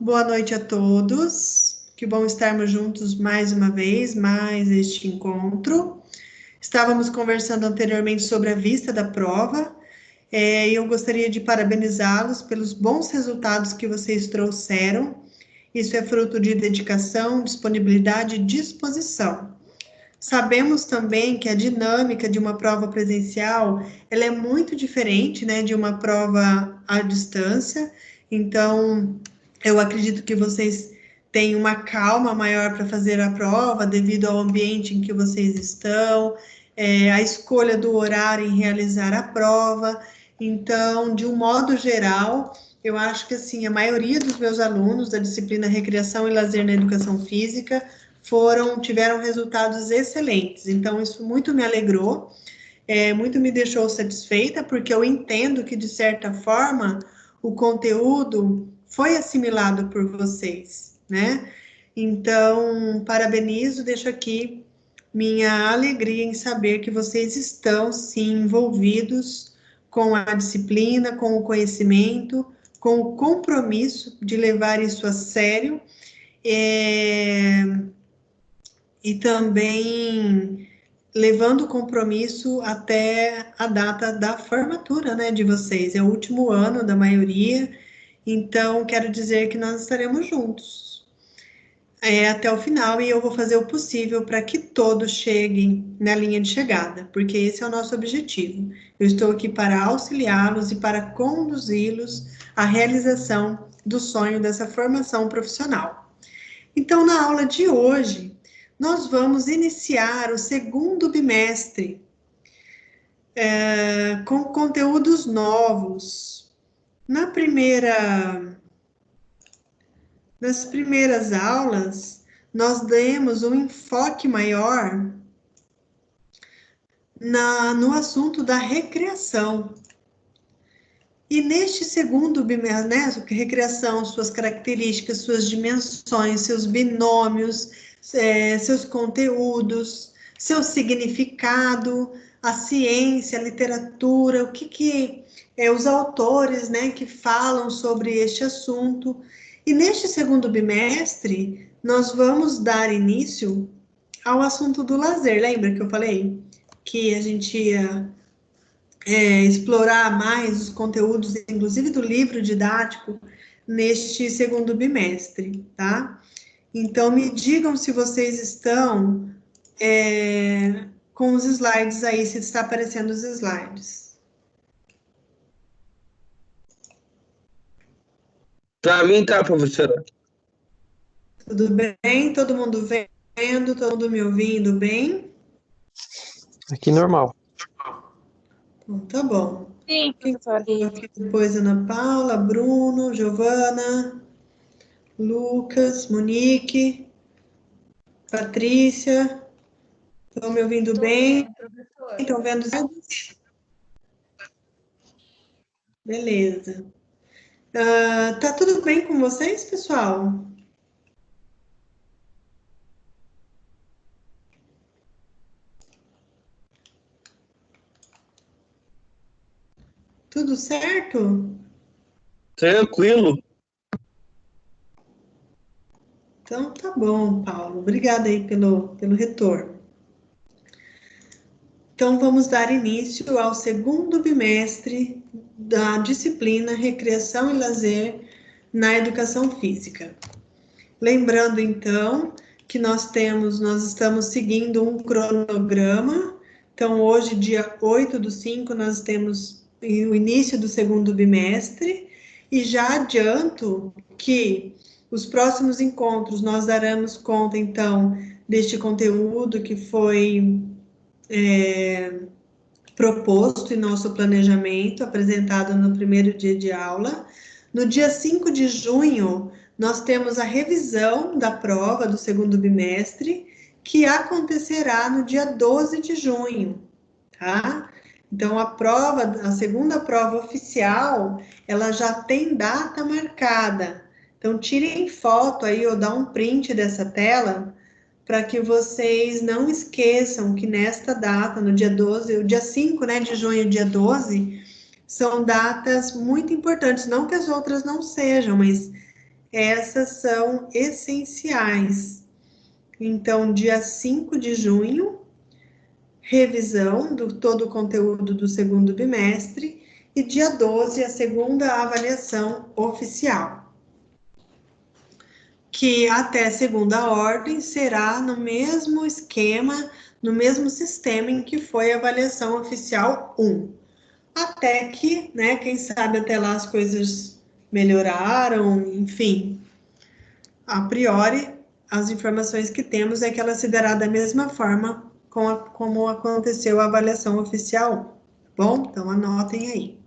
Boa noite a todos. Que bom estarmos juntos mais uma vez, mais este encontro. Estávamos conversando anteriormente sobre a vista da prova, e eu gostaria de parabenizá-los pelos bons resultados que vocês trouxeram. Isso é fruto de dedicação, disponibilidade e disposição. Sabemos também que a dinâmica de uma prova presencial, ela é muito diferente, né, de uma prova à distância. Então, eu acredito que vocês têm uma calma maior para fazer a prova, devido ao ambiente em que vocês estão, a escolha do horário em realizar a prova. Então, de um modo geral, eu acho que assim, a maioria dos meus alunos da disciplina Recreação e Lazer na Educação Física tiveram resultados excelentes. Então, isso muito me alegrou, muito me deixou satisfeita, porque eu entendo que, de certa forma, o conteúdo foi assimilado por vocês, né? Então, parabenizo, deixo aqui minha alegria em saber que vocês estão, sim, envolvidos com a disciplina, com o conhecimento, com o compromisso de levar isso a sério, e também levando o compromisso até a data da formatura, né, de vocês. É o último ano da maioria, então quero dizer que nós estaremos juntos até o final, e eu vou fazer o possível para que todos cheguem na linha de chegada, porque esse é o nosso objetivo. Eu estou aqui para auxiliá-los e para conduzi-los à realização do sonho dessa formação profissional. Então, na aula de hoje, nós vamos iniciar o segundo bimestre com conteúdos novos. Nas primeiras aulas, nós demos um enfoque maior no assunto da recreação. E neste segundo bimestre, né, recreação, suas características, suas dimensões, seus binômios, seus conteúdos, seu significado, a ciência, a literatura, os autores, né, que falam sobre este assunto. E neste segundo bimestre, nós vamos dar início ao assunto do lazer. Lembra que eu falei que a gente ia explorar mais os conteúdos, inclusive do livro didático, neste segundo bimestre, tá? Então, me digam se vocês estão com os slides aí, se está aparecendo os slides. Para mim tá, professora. Tudo bem? Todo mundo vendo? Todo mundo me ouvindo bem? Aqui normal. Então, tá bom. Sim, professora. Aqui depois, Ana Paula, Bruno, Giovana, Lucas, Monique, Patrícia. Estão me ouvindo bem? Estão vendo? Beleza. Tá tudo bem com vocês, pessoal? Tudo certo? Tranquilo. Então, tá bom, Paulo. Obrigada aí pelo retorno. Então, vamos dar início ao segundo bimestre da disciplina Recreação e Lazer na Educação Física. Lembrando, então, que nós estamos seguindo um cronograma. Então, hoje, dia 8/5, nós temos o início do segundo bimestre, e já adianto que os próximos encontros nós daremos conta, então, deste conteúdo que foi proposto em nosso planejamento, apresentado no primeiro dia de aula. No dia 5 de junho, nós temos a revisão da prova do segundo bimestre, que acontecerá no dia 12 de junho, tá? Então, a segunda prova oficial, ela já tem data marcada. Então, tirem foto aí, ou dá um print dessa tela, para que vocês não esqueçam que nesta data, no dia 12, o dia 5, né, de junho, dia 12, são datas muito importantes, não que as outras não sejam, mas essas são essenciais. Então, dia 5 de junho, revisão do todo o conteúdo do segundo bimestre, e dia 12, a segunda avaliação oficial, que até segunda ordem será no mesmo esquema, no mesmo sistema em que foi a avaliação oficial 1. Até que, né, quem sabe até lá as coisas melhoraram, enfim. A priori, as informações que temos é que ela se dará da mesma forma como aconteceu a avaliação oficial 1. Bom, então anotem aí.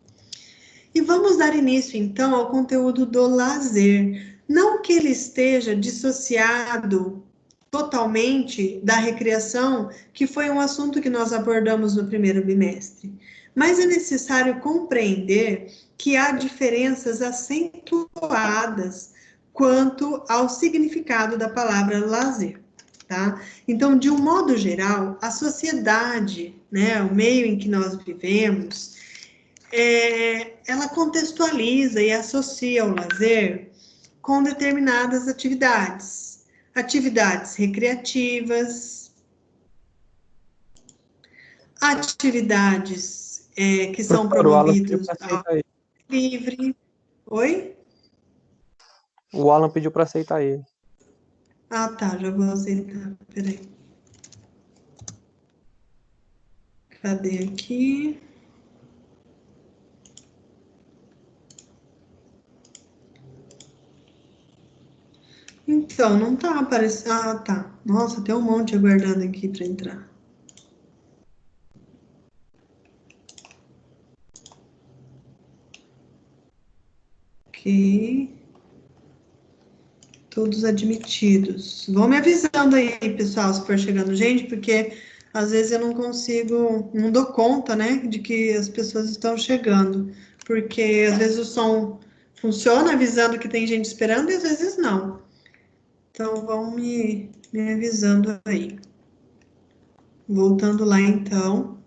E vamos dar início, então, ao conteúdo do lazer. Não que ele esteja dissociado totalmente da recreação, que foi um assunto que nós abordamos no primeiro bimestre. Mas é necessário compreender que há diferenças acentuadas quanto ao significado da palavra lazer, tá? Então, de um modo geral, a sociedade, né, o meio em que nós vivemos, ela contextualiza e associa o lazer com determinadas atividades. Atividades recreativas, atividades que são promovidas ao livre. Oi? O Alan pediu para aceitar ele. Ah, tá, já vou aceitar, peraí. Cadê aqui? Então, não tá aparecendo. Ah, tá. Nossa, tem um monte aguardando aqui para entrar. Ok. Todos admitidos. Vão me avisando aí, pessoal, se for chegando gente, porque às vezes eu não consigo, não dou conta, né, de que as pessoas estão chegando. Porque às vezes o som funciona avisando que tem gente esperando e às vezes não. Então, vão me avisando aí. Voltando lá, então.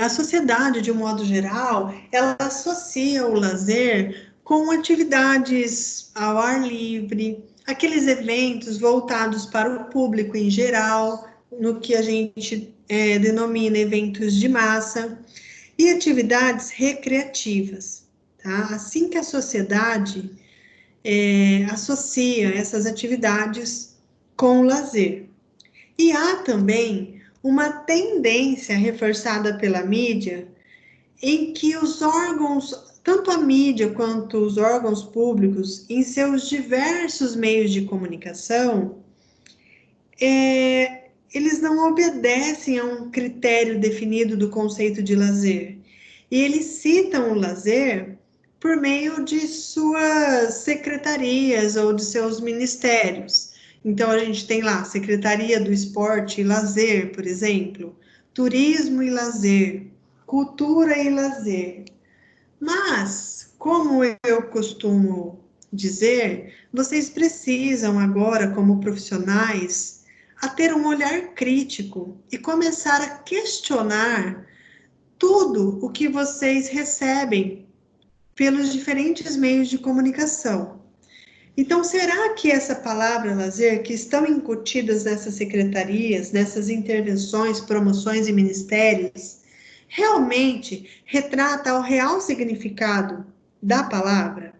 A sociedade, de um modo geral, ela associa o lazer com atividades ao ar livre, aqueles eventos voltados para o público em geral, no que a gente denomina eventos de massa, e atividades recreativas, tá? Assim que a sociedade associa essas atividades com o lazer. E há também uma tendência reforçada pela mídia em que os órgãos, tanto a mídia quanto os órgãos públicos, em seus diversos meios de comunicação, eles não obedecem a um critério definido do conceito de lazer. E eles citam o lazer por meio de suas secretarias ou de seus ministérios. Então, a gente tem lá Secretaria do Esporte e Lazer, por exemplo, Turismo e Lazer, Cultura e Lazer. Mas, como eu costumo dizer, vocês precisam agora, como profissionais, a ter um olhar crítico e começar a questionar tudo o que vocês recebem pelos diferentes meios de comunicação. Então, será que essa palavra lazer, que estão incutidas nessas secretarias, nessas intervenções, promoções e ministérios, realmente retrata o real significado da palavra?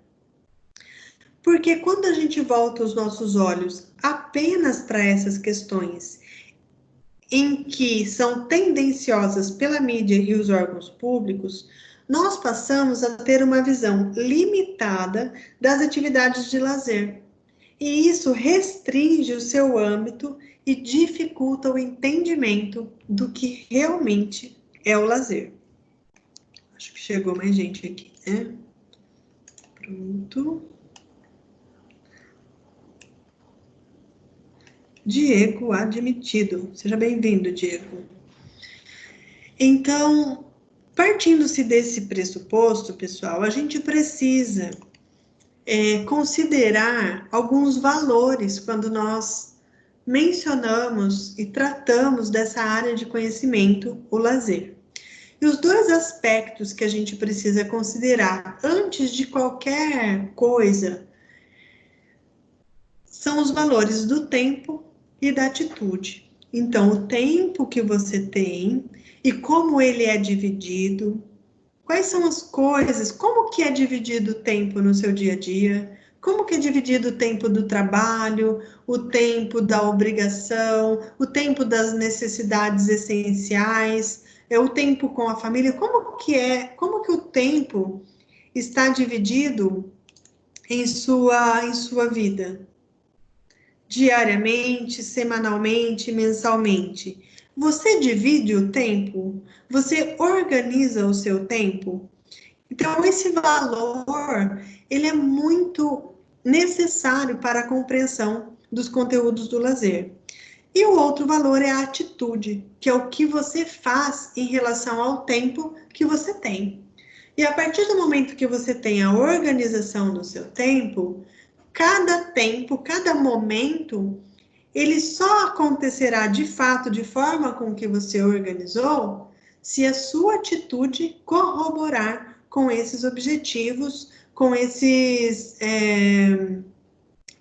Porque quando a gente volta os nossos olhos apenas para essas questões, em que são tendenciosas pela mídia e os órgãos públicos, nós passamos a ter uma visão limitada das atividades de lazer. E isso restringe o seu âmbito e dificulta o entendimento do que realmente é o lazer. Acho que chegou mais gente aqui, né? Pronto. Diego admitido. Seja bem-vindo, Diego. Então, partindo-se desse pressuposto, pessoal, a gente precisa considerar alguns valores quando nós mencionamos e tratamos dessa área de conhecimento, o lazer. E os dois aspectos que a gente precisa considerar antes de qualquer coisa são os valores do tempo e da atitude. Então, o tempo que você tem e como ele é dividido, quais são as coisas, como que é dividido o tempo no seu dia a dia, como que é dividido o tempo do trabalho, o tempo da obrigação, o tempo das necessidades essenciais, o tempo com a família, como que o tempo está dividido em sua vida? Diariamente, semanalmente, mensalmente. Você divide o tempo? Você organiza o seu tempo? Então, esse valor, ele é muito necessário para a compreensão dos conteúdos do lazer. E o outro valor é a atitude, que é o que você faz em relação ao tempo que você tem. E a partir do momento que você tem a organização do seu tempo, cada momento, ele só acontecerá de fato, de forma com que você organizou, se a sua atitude corroborar com esses objetivos, com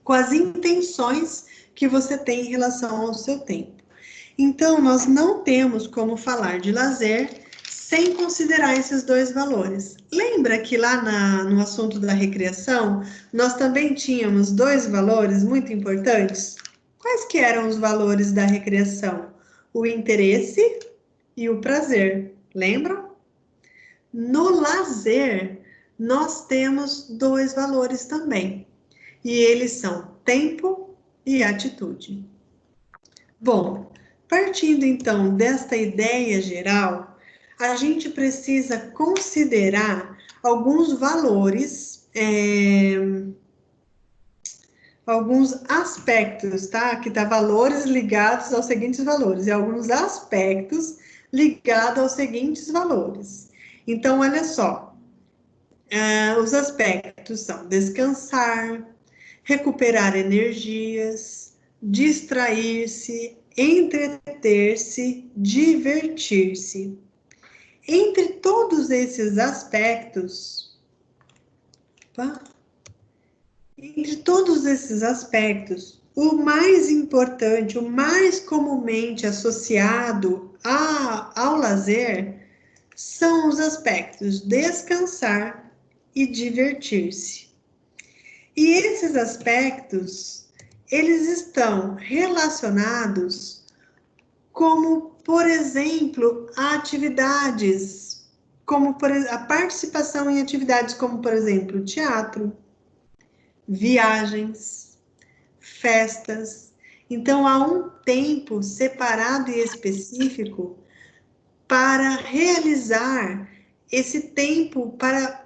as intenções que você tem em relação ao seu tempo. Então, nós não temos como falar de lazer sem considerar esses dois valores. Lembra que lá no assunto da recreação, nós também tínhamos dois valores muito importantes? Quais que eram os valores da recreação? O interesse e o prazer. Lembram? No lazer, nós temos dois valores também. E eles são tempo e atitude. Bom, partindo então desta ideia geral, a gente precisa considerar alguns valores, alguns aspectos, tá? Aqui tá valores ligados aos seguintes valores, e alguns aspectos ligados aos seguintes valores. Então, olha só, os aspectos são descansar, recuperar energias, distrair-se, entreter-se, divertir-se. Entre todos esses aspectos, o mais importante, o mais comumente associado ao lazer, são os aspectos descansar e divertir-se. E esses aspectos, eles estão relacionados como, por exemplo, a atividades, como a participação em atividades como, por exemplo, teatro, viagens, festas. Então, há um tempo separado e específico para realizar esse tempo, para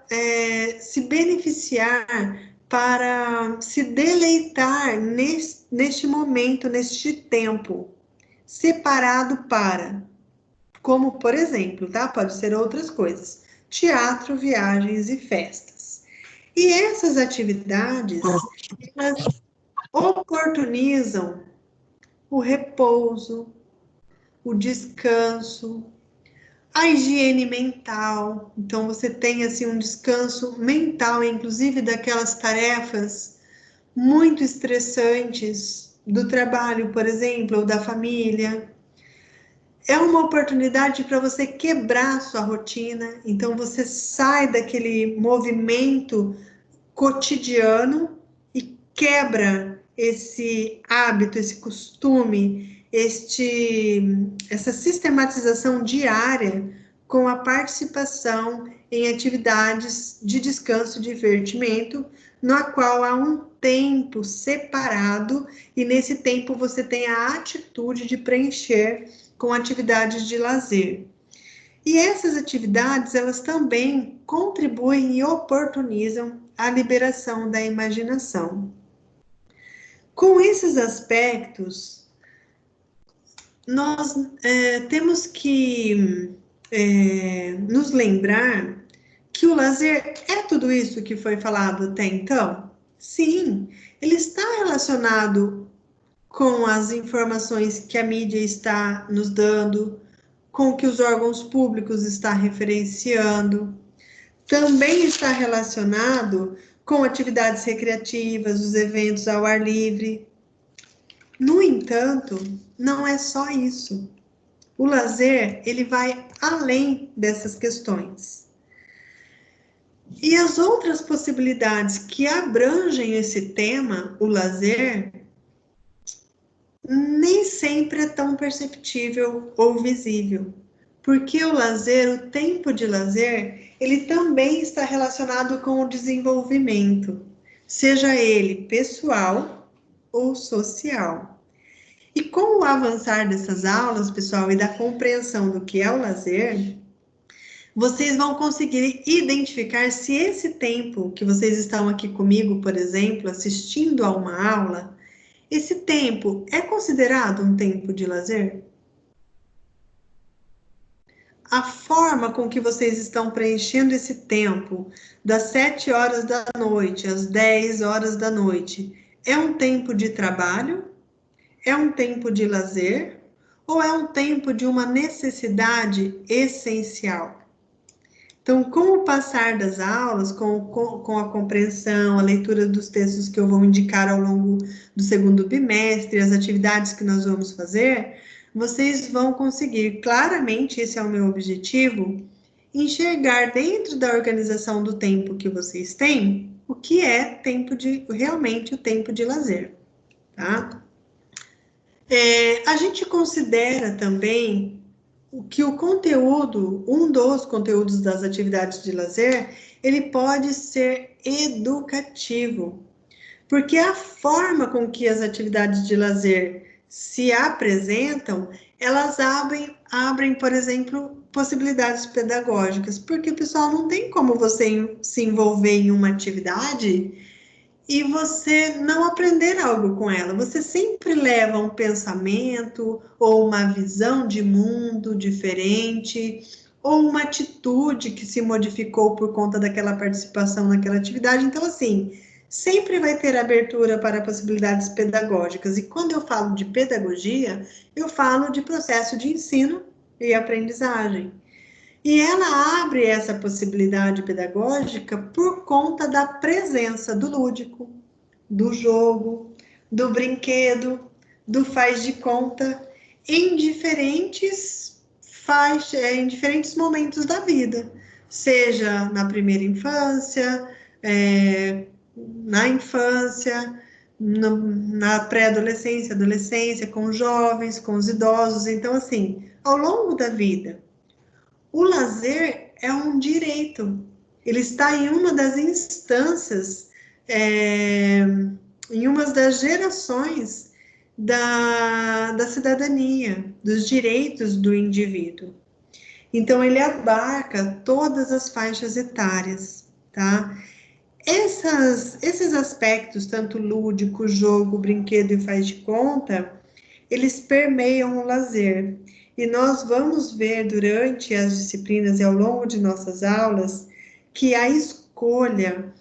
se beneficiar, para se deleitar neste momento, neste tempo, separado para, como por exemplo, tá? Pode ser outras coisas, teatro, viagens e festas. E essas atividades, elas oportunizam o repouso, o descanso, a higiene mental. Então, você tem, assim, um descanso mental, inclusive daquelas tarefas muito estressantes do trabalho, por exemplo, ou da família. É uma oportunidade para você quebrar sua rotina. Então, você sai daquele movimento cotidiano e quebra esse hábito, esse costume, essa sistematização diária com a participação em atividades de descanso e divertimento, na qual há um tempo separado e nesse tempo você tem a atitude de preencher com atividades de lazer. E essas atividades, elas também contribuem e oportunizam a liberação da imaginação. Com esses aspectos, nós temos que nos lembrar que o lazer é tudo isso que foi falado até então? Sim, ele está relacionado com as informações que a mídia está nos dando, com o que os órgãos públicos estão referenciando. Também está relacionado com atividades recreativas, os eventos ao ar livre. No entanto, não é só isso. O lazer, ele vai além dessas questões. E as outras possibilidades que abrangem esse tema, o lazer, nem sempre é tão perceptível ou visível. Porque o lazer, o tempo de lazer, ele também está relacionado com o desenvolvimento, seja ele pessoal ou social. E com o avançar dessas aulas, pessoal, e da compreensão do que é o lazer, vocês vão conseguir identificar se esse tempo que vocês estão aqui comigo, por exemplo, assistindo a uma aula, esse tempo é considerado um tempo de lazer? A forma com que vocês estão preenchendo esse tempo, das 7 horas da noite às 10 horas da noite, é um tempo de trabalho? É um tempo de lazer? Ou é um tempo de uma necessidade essencial? Então, com o passar das aulas, com a compreensão, a leitura dos textos que eu vou indicar ao longo do segundo bimestre, as atividades que nós vamos fazer, vocês vão conseguir claramente, esse é o meu objetivo, enxergar dentro da organização do tempo que vocês têm, o que é realmente o tempo de lazer, tá? A gente considera também que o conteúdo, um dos conteúdos das atividades de lazer, ele pode ser educativo, porque a forma com que as atividades de lazer se apresentam, elas abrem, por exemplo, possibilidades pedagógicas, porque, pessoal, não tem como você se envolver em uma atividade e você não aprender algo com ela. Você sempre leva um pensamento ou uma visão de mundo diferente, ou uma atitude que se modificou por conta daquela participação naquela atividade. Então, assim, sempre vai ter abertura para possibilidades pedagógicas. E quando eu falo de pedagogia, eu falo de processo de ensino e aprendizagem. E ela abre essa possibilidade pedagógica por conta da presença do lúdico, do jogo, do brinquedo, do faz de conta, em diferentes em diferentes momentos da vida, seja na primeira infância, na infância, na pré-adolescência, adolescência, com os jovens, com os idosos. Então, assim, ao longo da vida, o lazer é um direito. Ele está em uma das instâncias, em uma das gerações da cidadania, dos direitos do indivíduo. Então, ele abarca todas as faixas etárias, tá? Esses aspectos, tanto lúdico, jogo, brinquedo e faz de conta, eles permeiam o lazer. E nós vamos ver durante as disciplinas e ao longo de nossas aulas que a escolha,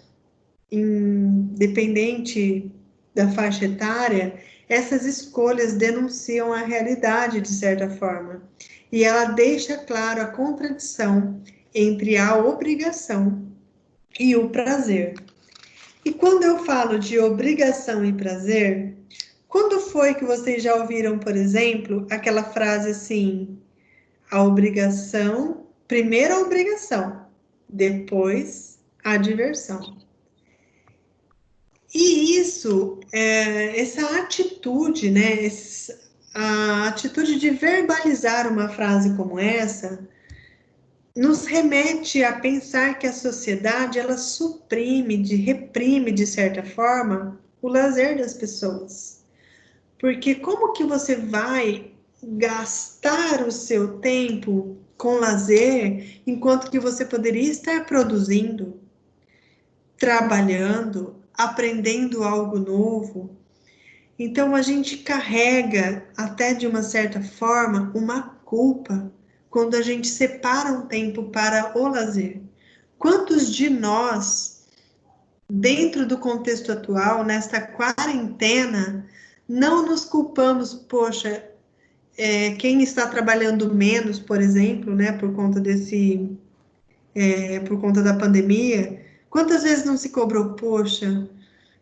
independente da faixa etária, essas escolhas denunciam a realidade de certa forma. E ela deixa claro a contradição entre a obrigação e o prazer. E quando eu falo de obrigação e prazer, quando foi que vocês já ouviram, por exemplo, aquela frase assim, a obrigação, primeiro a obrigação, depois a diversão. E isso, essa atitude, né, a atitude de verbalizar uma frase como essa, nos remete a pensar que a sociedade, ela reprime, de certa forma, o lazer das pessoas. Porque como que você vai gastar o seu tempo com lazer, enquanto que você poderia estar produzindo, trabalhando, aprendendo algo novo? Então, a gente carrega, até de uma certa forma, uma culpa quando a gente separa um tempo para o lazer. Quantos de nós, dentro do contexto atual, nesta quarentena, não nos culpamos, poxa, quem está trabalhando menos, por exemplo, né, por conta da pandemia, Quantas vezes não se cobrou, poxa,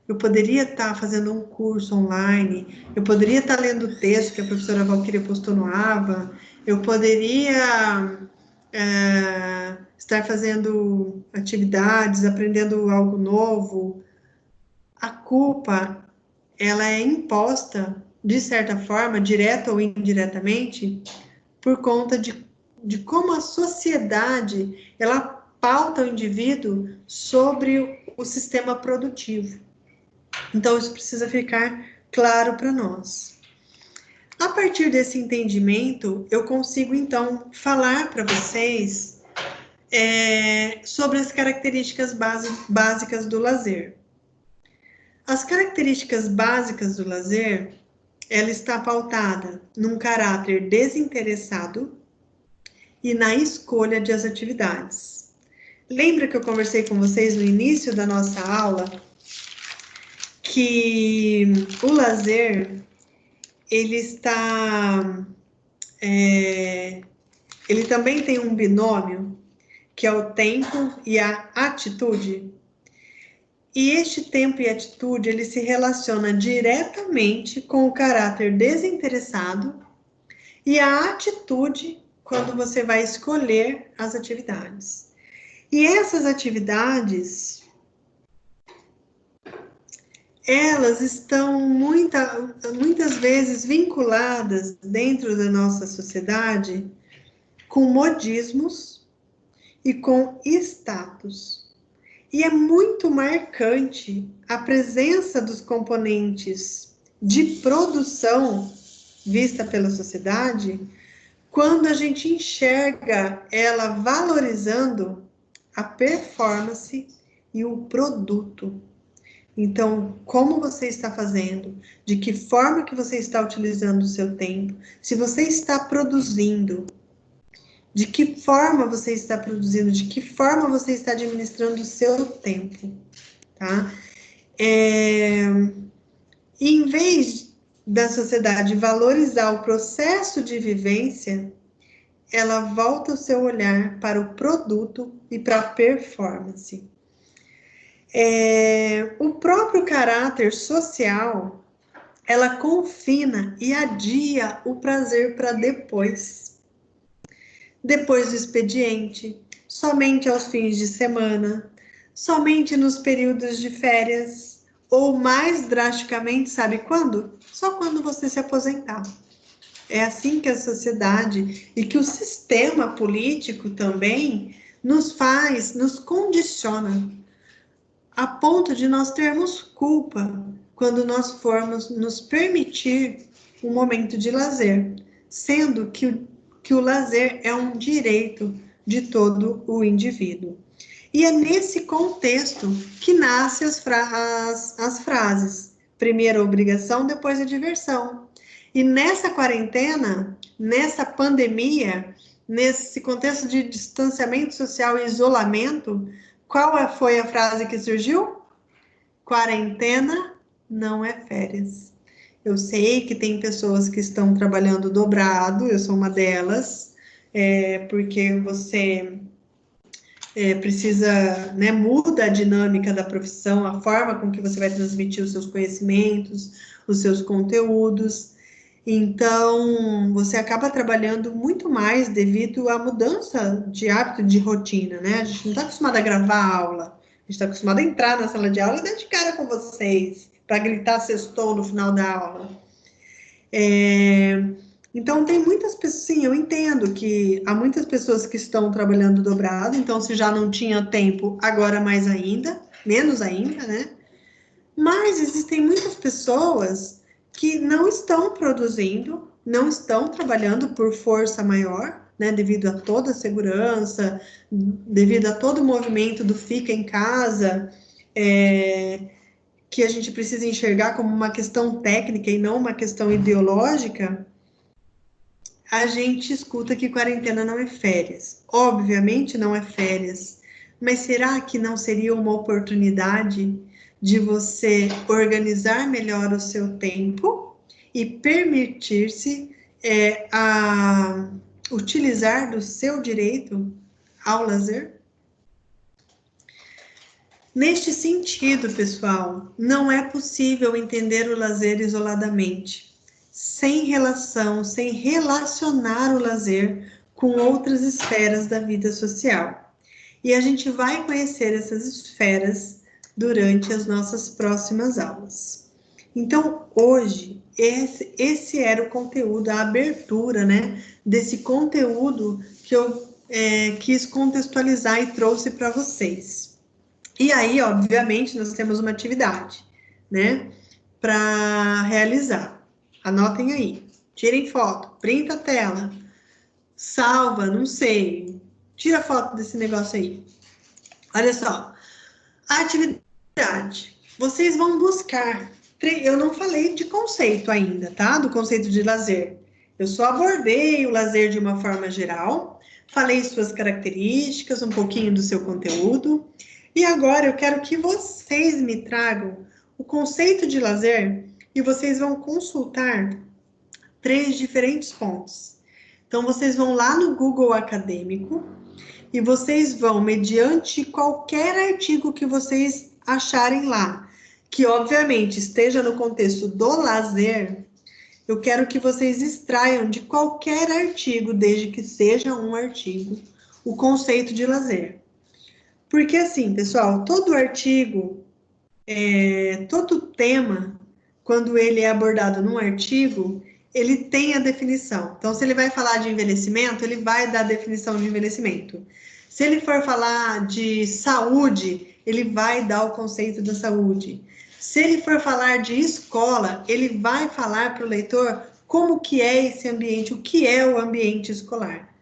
eu poderia estar fazendo um curso online, eu poderia estar lendo o texto que a professora Valquíria postou no AVA, eu poderia estar fazendo atividades, aprendendo algo novo. A culpa, ela é imposta, de certa forma, direta ou indiretamente, por conta de como a sociedade, ela pauta o indivíduo sobre o sistema produtivo. Então, isso precisa ficar claro para nós. A partir desse entendimento, eu consigo, então, falar para vocês sobre as características básicas do lazer. As características básicas do lazer, ela está pautada num caráter desinteressado e na escolha das atividades. Lembra que eu conversei com vocês no início da nossa aula que o lazer, ele está... ele também tem um binômio, que é o tempo e a atitude. E este tempo e atitude, ele se relaciona diretamente com o caráter desinteressado e a atitude quando você vai escolher as atividades. E essas atividades, elas estão muitas vezes vinculadas dentro da nossa sociedade com modismos e com status. E é muito marcante a presença dos componentes de produção vista pela sociedade quando a gente enxerga ela valorizando a performance e o produto. Então, como você está fazendo? De que forma que você está utilizando o seu tempo? Se você está produzindo, de que forma você está produzindo? De que forma você está administrando o seu tempo? Tá? Em vez da sociedade valorizar o processo de vivência, ela volta o seu olhar para o produto e para a performance. O próprio caráter social, ela confina e adia o prazer para depois. Depois do expediente, somente aos fins de semana, somente nos períodos de férias, ou mais drasticamente, sabe quando? Só quando você se aposentar. É assim que a sociedade e que o sistema político também nos condiciona, a ponto de nós termos culpa quando nós formos nos permitir um momento de lazer, sendo que o lazer é um direito de todo o indivíduo. E é nesse contexto que nascem as frases: primeiro a obrigação, depois a diversão. E nessa quarentena, nessa pandemia, nesse contexto de distanciamento social e isolamento, qual foi a frase que surgiu? Quarentena não é férias. Eu sei que tem pessoas que estão trabalhando dobrado, eu sou uma delas, porque você precisa, né, muda a dinâmica da profissão, a forma com que você vai transmitir os seus conhecimentos, os seus conteúdos. Então, você acaba trabalhando muito mais devido à mudança de hábito, de rotina, né? A gente não está acostumado a gravar aula, a gente está acostumado a entrar na sala de aula e dar de cara com vocês, para gritar sextou no final da aula. Então, tem muitas pessoas, sim, eu entendo que há muitas pessoas que estão trabalhando dobrado, então, se já não tinha tempo, agora mais ainda, menos ainda, né? Mas existem muitas pessoas que não estão produzindo, não estão trabalhando por força maior, né, devido a toda a segurança, devido a todo o movimento do fica em casa, que a gente precisa enxergar como uma questão técnica e não uma questão ideológica. A gente escuta que quarentena não é férias. Obviamente não é férias, mas será que não seria uma oportunidade de você organizar melhor o seu tempo e permitir-se a utilizar do seu direito ao lazer? Neste sentido, pessoal, não é possível entender o lazer isoladamente, sem relação, sem relacionar o lazer com outras esferas da vida social. E a gente vai conhecer essas esferas durante as nossas próximas aulas. Então, hoje, esse era o conteúdo, a abertura, né, desse conteúdo que eu quis contextualizar e trouxe para vocês. E aí, obviamente, nós temos uma atividade, né, para realizar. Anotem aí, tirem foto, printa a tela, salva, não sei, tira foto desse negócio aí. Olha só, a atividade. Vocês vão buscar, eu não falei de conceito ainda, tá? Do conceito de lazer. Eu só abordei o lazer de uma forma geral, falei suas características, um pouquinho do seu conteúdo. E agora eu quero que vocês me tragam o conceito de lazer e vocês vão consultar 3 diferentes fontes. Então, vocês vão lá no Google Acadêmico e vocês vão, mediante qualquer artigo que vocês acharem lá, que obviamente esteja no contexto do lazer, eu quero que vocês extraiam de qualquer artigo, desde que seja um artigo, o conceito de lazer. Porque assim, pessoal, todo artigo, todo tema, quando ele é abordado num artigo, ele tem a definição. Então, se ele vai falar de envelhecimento, ele vai dar a definição de envelhecimento. Se ele for falar de saúde, ele vai dar o conceito da saúde. Se ele for falar de escola, ele vai falar para o leitor como que é esse ambiente, o que é o ambiente escolar.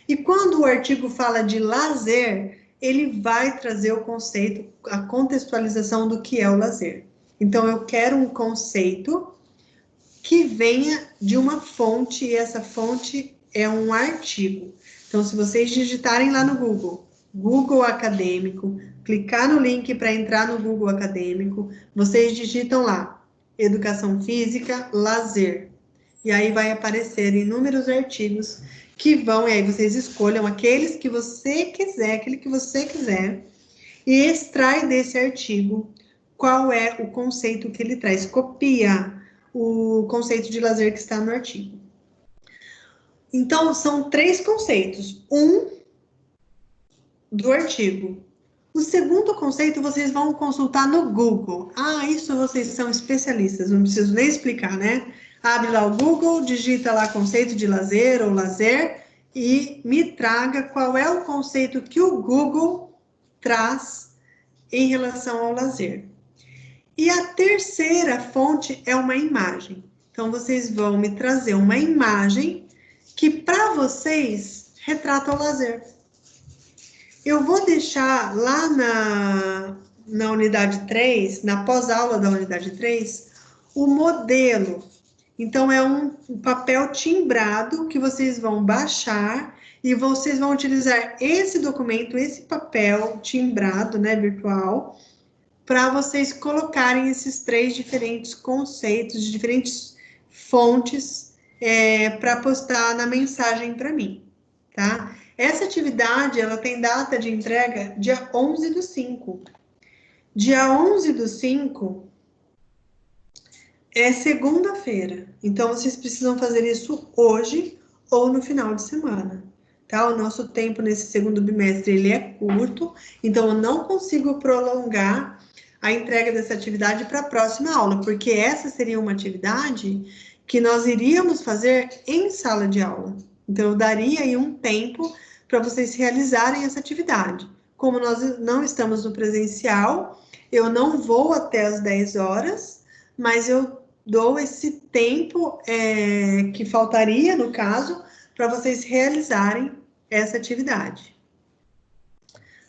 E quando o artigo fala de lazer, ele vai trazer o conceito, a contextualização do que é o lazer. Então, eu quero um conceito que venha de uma fonte, e essa fonte é um artigo. Então, se vocês digitarem lá no Google, Google Acadêmico, clicar no link para entrar no Google Acadêmico, vocês digitam lá, Educação Física, Lazer. E aí vai aparecer inúmeros artigos que vão, e aí vocês escolham aqueles que você quiser, aquele que você quiser, e extrai desse artigo qual é o conceito que ele traz. Copia o conceito de lazer que está no artigo. Então, são 3 conceitos. Um, do artigo. O segundo conceito vocês vão consultar no Google. Ah, isso vocês são especialistas, não preciso nem explicar, né? Abre lá o Google, digita lá conceito de lazer ou lazer e me traga qual é o conceito que o Google traz em relação ao lazer. E a terceira fonte é uma imagem. Então, vocês vão me trazer uma imagem que, para vocês, retrata o lazer. Eu vou deixar lá na unidade 3, na pós-aula da unidade 3, o modelo. Então, é um papel timbrado que vocês vão baixar e vocês vão utilizar esse documento, esse papel timbrado, né, virtual, para vocês colocarem esses 3 diferentes conceitos, diferentes fontes, para postar na mensagem para mim, tá? Essa atividade, ela tem data de entrega dia 11/5. Dia 11/5 é segunda-feira, então vocês precisam fazer isso hoje ou no final de semana, tá? O nosso tempo nesse segundo bimestre, ele é curto, então eu não consigo prolongar a entrega dessa atividade para a próxima aula, porque essa seria uma atividade que nós iríamos fazer em sala de aula. Então, eu daria aí um tempo para vocês realizarem essa atividade. Como nós não estamos no presencial, eu não vou até as 10 horas, mas eu dou esse tempo que faltaria, no caso, para vocês realizarem essa atividade.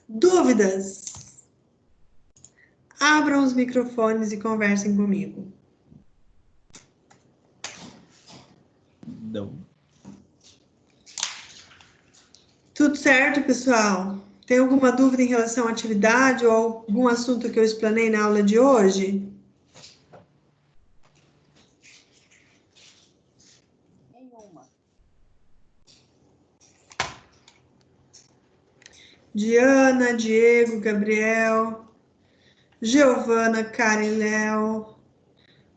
Dúvidas? Abram os microfones e conversem comigo. Não. Tudo certo, pessoal? Tem alguma dúvida em relação à atividade ou algum assunto que eu explanei na aula de hoje? Nenhuma. Diana, Diego, Gabriel. Giovana, Karen, Léo,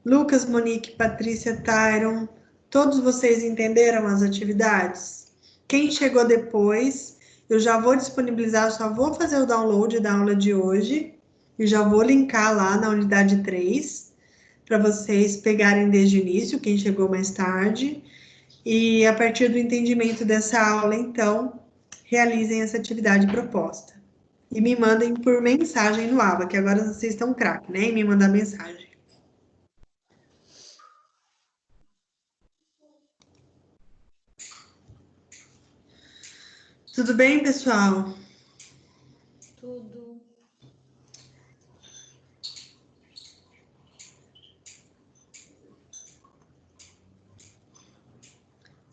Lucas, Monique, Patrícia, Tyron, todos vocês entenderam as atividades? Quem chegou depois, eu já vou disponibilizar, eu só vou fazer o download da aula de hoje e já vou linkar lá na unidade 3 para vocês pegarem desde o início, quem chegou mais tarde. E a partir do entendimento dessa aula, então, realizem essa atividade proposta. E me mandem por mensagem no Ava, que agora vocês estão craque, né? E me mandar mensagem. Tudo bem, pessoal? Tudo.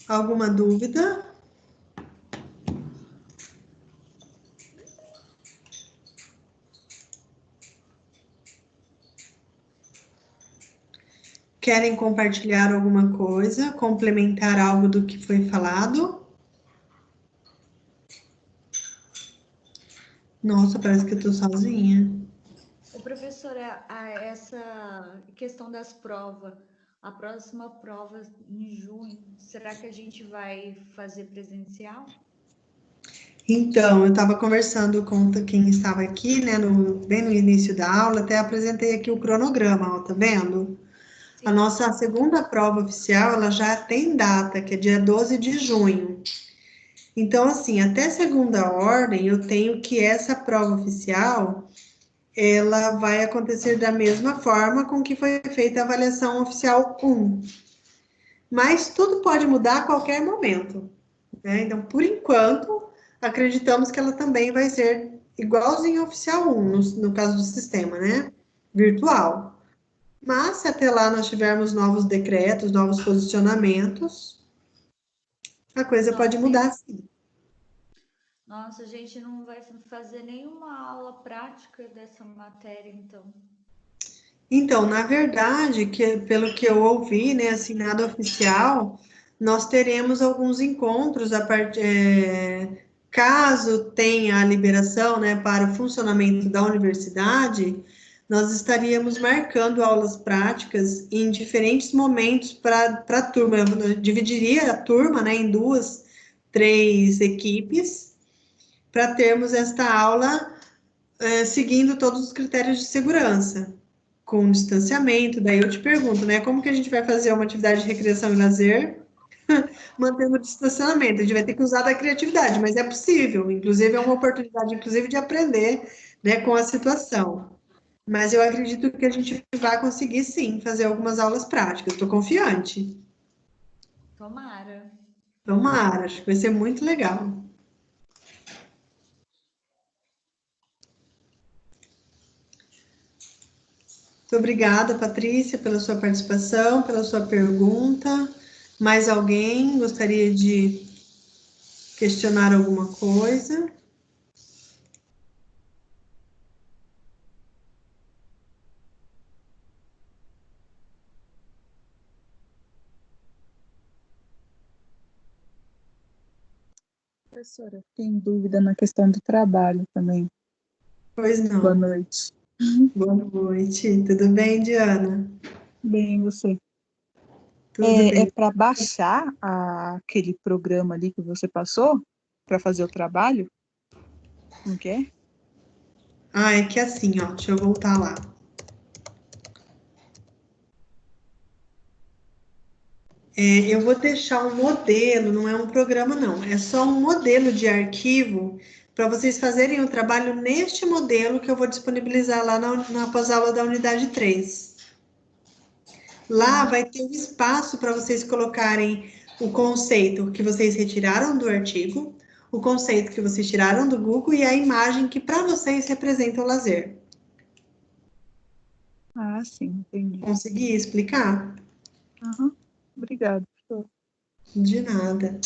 Alguma dúvida? Querem compartilhar alguma coisa? Complementar algo do que foi falado? Nossa, parece que eu tô sozinha. O professor, essa questão das provas, a próxima prova em junho, será que a gente vai fazer presencial? Então, eu estava conversando com quem estava aqui, né, bem no início da aula, até apresentei aqui o cronograma, ó, tá vendo? A nossa segunda prova oficial, ela já tem data, que é dia 12 de junho. Então, assim, até segunda ordem, eu tenho que essa prova oficial, ela vai acontecer da mesma forma com que foi feita a avaliação oficial 1. Mas tudo pode mudar a qualquer momento, né? Então, por enquanto, acreditamos que ela também vai ser igualzinho ao oficial 1, no caso do sistema, né? Virtual. Mas, se até lá nós tivermos novos decretos, novos posicionamentos, a coisa pode mudar, sim. Nossa, a gente não vai fazer nenhuma aula prática dessa matéria, então. Então, na verdade, pelo que eu ouvi, né, assim, nada oficial, nós teremos alguns encontros caso tenha a liberação, né, para o funcionamento da universidade, nós estaríamos marcando aulas práticas em diferentes momentos para a turma. Eu dividiria a turma, né, em duas, três equipes, para termos esta aula seguindo todos os critérios de segurança, com distanciamento. Daí eu te pergunto, né, como que a gente vai fazer uma atividade de recreação e lazer mantendo o distanciamento? A gente vai ter que usar da criatividade, mas é possível. Inclusive, é uma oportunidade, inclusive, de aprender, né, com a situação. Mas eu acredito que a gente vai conseguir, sim, fazer algumas aulas práticas. Estou confiante. Tomara. Tomara, acho que vai ser muito legal. Muito obrigada, Patrícia, pela sua participação, pela sua pergunta. Mais alguém gostaria de questionar alguma coisa? Professora, tem dúvida na questão do trabalho também. Pois não. Boa noite. Boa noite. Tudo bem, Diana? Bem, você? Tudo bem. É para baixar aquele programa ali que você passou para fazer o trabalho? Não quer? Ah, é que assim, ó, deixa eu voltar lá. Eu vou deixar um modelo, não é um programa, não. É só um modelo de arquivo para vocês fazerem o trabalho neste modelo que eu vou disponibilizar lá na pós-aula da unidade 3. Lá vai ter um espaço para vocês colocarem o conceito que vocês retiraram do artigo, o conceito que vocês tiraram do Google e a imagem que para vocês representa o lazer. Ah, sim, entendi. Consegui explicar? Uhum. Obrigada, professor. De nada.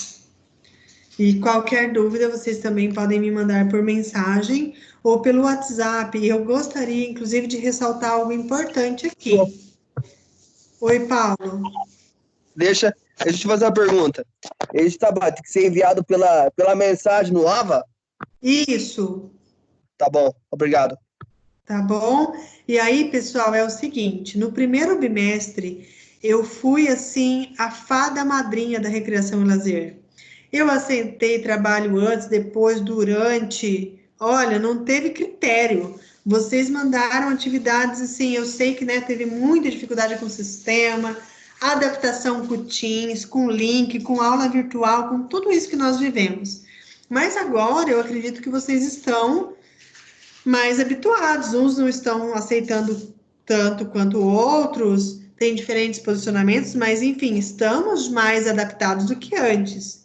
E qualquer dúvida, vocês também podem me mandar por mensagem ou pelo WhatsApp. Eu gostaria, inclusive, de ressaltar algo importante aqui. Oi, Paulo. Deixa eu te fazer uma pergunta. Esse trabalho tem que ser enviado pela mensagem no AVA? Isso. Tá bom, obrigado. Tá bom? E aí, pessoal, é o seguinte, no primeiro bimestre, eu fui, assim, a fada madrinha da recreação e lazer. Eu assentei trabalho antes, depois, durante, olha, não teve critério. Vocês mandaram atividades, assim, eu sei que, né, teve muita dificuldade com o sistema, adaptação com o Teams, com link, com aula virtual, com tudo isso que nós vivemos. Mas agora, eu acredito que vocês estão mais habituados, uns não estão aceitando tanto quanto outros, têm diferentes posicionamentos, mas enfim, estamos mais adaptados do que antes.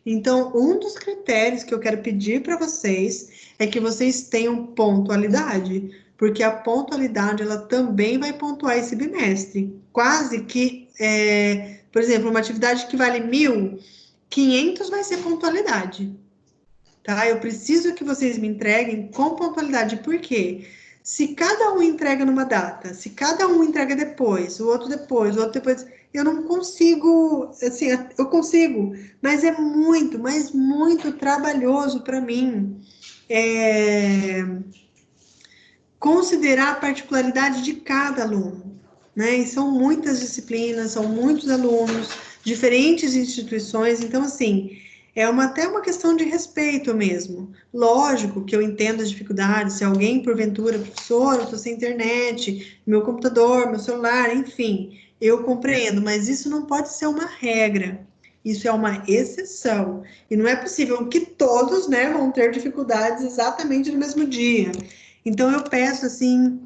Então, um dos critérios que eu quero pedir para vocês é que vocês tenham pontualidade, porque a pontualidade ela também vai pontuar esse bimestre. Quase que, por exemplo, uma atividade que vale 1.000, 500 vai ser pontualidade. Tá? Eu preciso que vocês me entreguem com pontualidade, por quê? Se cada um entrega numa data, se cada um entrega depois, o outro depois, eu não consigo, assim, eu consigo, mas é muito, mas muito trabalhoso para mim considerar a particularidade de cada aluno, né? E são muitas disciplinas, são muitos alunos, diferentes instituições, então, assim, até uma questão de respeito mesmo. Lógico que eu entendo as dificuldades, se alguém, porventura, professor, eu estou sem internet, meu computador, meu celular, enfim, eu compreendo, mas isso não pode ser uma regra, isso é uma exceção, e não é possível que todos, né, vão ter dificuldades exatamente no mesmo dia. Então, eu peço, assim,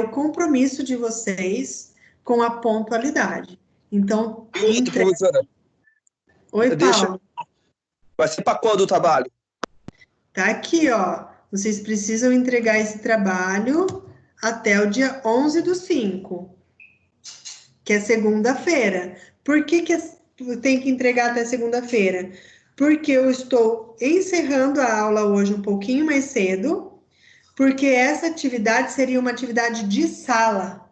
o compromisso de vocês com a pontualidade. Então, Professora, Oi, deixa. Paulo. Vai ser para quando o trabalho? Tá aqui, ó. Vocês precisam entregar esse trabalho até o dia 11/5, que é segunda-feira. Por que tem que entregar até segunda-feira? Porque eu estou encerrando a aula hoje um pouquinho mais cedo, porque essa atividade seria uma atividade de sala.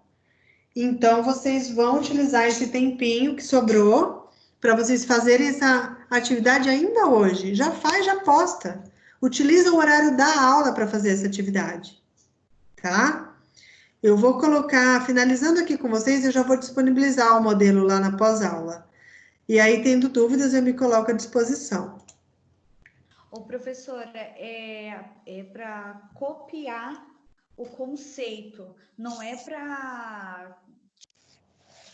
Então, vocês vão utilizar esse tempinho que sobrou para vocês fazerem essa atividade ainda hoje. Já faz, já posta. Utiliza o horário da aula para fazer essa atividade, tá? Eu vou colocar, finalizando aqui com vocês, eu já vou disponibilizar o modelo lá na pós-aula. E aí, tendo dúvidas, eu me coloco à disposição. Ô, professora, para copiar o conceito, não é para,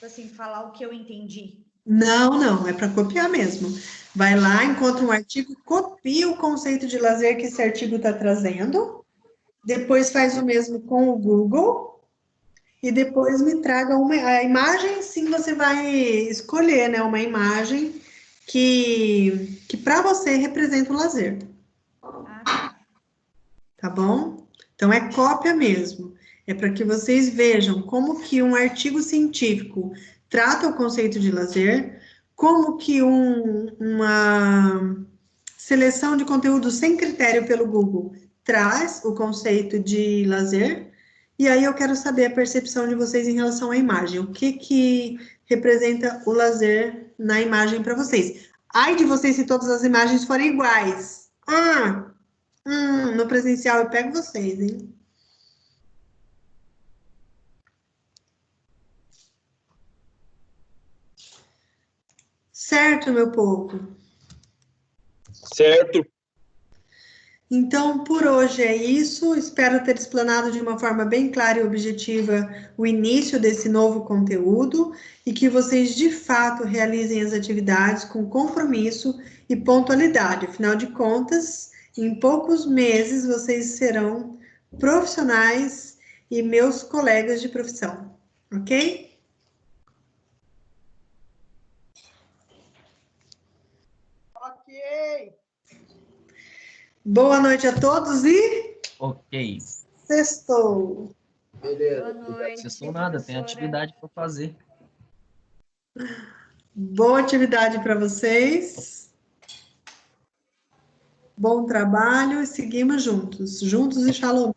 assim, falar o que eu entendi. Não, é para copiar mesmo. Vai lá, encontra um artigo, copia o conceito de lazer que esse artigo está trazendo, depois faz o mesmo com o Google, e depois me traga a imagem, sim, você vai escolher, né, uma imagem que para você representa o lazer. Tá bom? Então, é cópia mesmo. É para que vocês vejam como que um artigo científico trata o conceito de lazer, como que uma seleção de conteúdo sem critério pelo Google traz o conceito de lazer, e aí eu quero saber a percepção de vocês em relação à imagem. O que representa o lazer na imagem para vocês? Ai de vocês se todas as imagens forem iguais. No presencial eu pego vocês, hein? Certo, meu povo? Certo. Então, por hoje é isso. Espero ter explanado de uma forma bem clara e objetiva o início desse novo conteúdo e que vocês, de fato, realizem as atividades com compromisso e pontualidade. Afinal de contas, em poucos meses, vocês serão profissionais e meus colegas de profissão, ok? Ok. Boa noite a todos e Ok. sextou! Boa noite. Não sou nada, tem professora. atividade para fazer. Boa atividade para vocês. Bom trabalho e seguimos juntos. Juntos e Shalom.